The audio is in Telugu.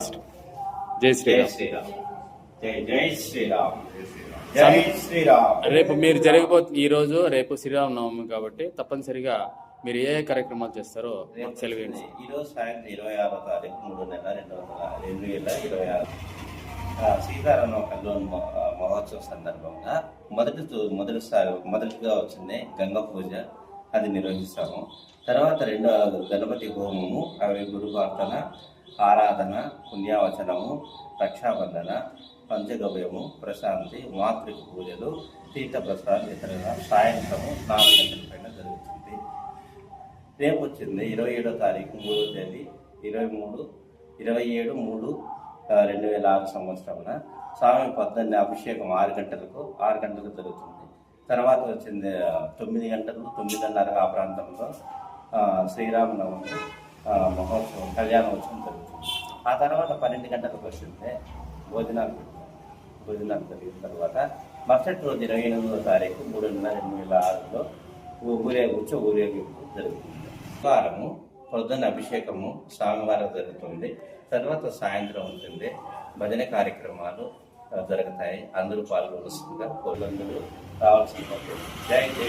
జై జై శ్రీరామ్. శ్రీరామ్. జై జై శ్రీరామ్. జై శ్రీరామ్. రేపు మీరు ఈరోజు రేపు శ్రీరామనవమి కాబట్టి తప్పనిసరిగా మీరు ఏ కార్యక్రమాలు చేస్తారో మాకు తెలియజేయండి. ఈరోజు సాయంత్రం 26వ తారీఖు 3/2/2026 సీతారామ కళ్యాణ మహోత్సవం సందర్భంగా మొదటిగా వచ్చింది గంగా పూజ, అది నిర్వహిస్తాము. తర్వాత రెండో గణపతి హోమము, అవి గురు ప్రార్థన, ఆరాధన, పుణ్యావచనము, రక్షాబంధన, పంచగవ్యము, ప్రశాంతి, మాతృక పూజలు, తీర్థ ప్రసాదం ఇతరుల సాయంత్రము 4 గంటల పైన జరుగుతుంది. రేపు వచ్చింది 27వ తారీఖు 3వ తేదీ 27/3/2006 సంవత్సరమున స్వామి పొద్దున్నే అభిషేకం 6 గంటలకు జరుగుతుంది. తర్వాత వచ్చింది 9 గంటలు 9:30 ఆ ప్రాంతంలో శ్రీరామనవమి మహోత్సవం కళ్యాణోత్సవం జరుగుతుంది. ఆ తర్వాత 12 గంటలకు వచ్చింది భోజనాలు జరిగిన తర్వాత మరుసటి రోజు 28వ తారీఖు 3/2/2006లో ఊరేగింపు జరుగుతుంది. వారము పొద్దున్న అభిషేకము స్వామివారం జరుగుతుంది. తర్వాత సాయంత్రం ఉంటుంది భజన కార్యక్రమాలు జరుగుతాయి. అందరూ పాల్గొనవలసిందిగా కోళ్ళందరూ రావాల్సింది. జై జై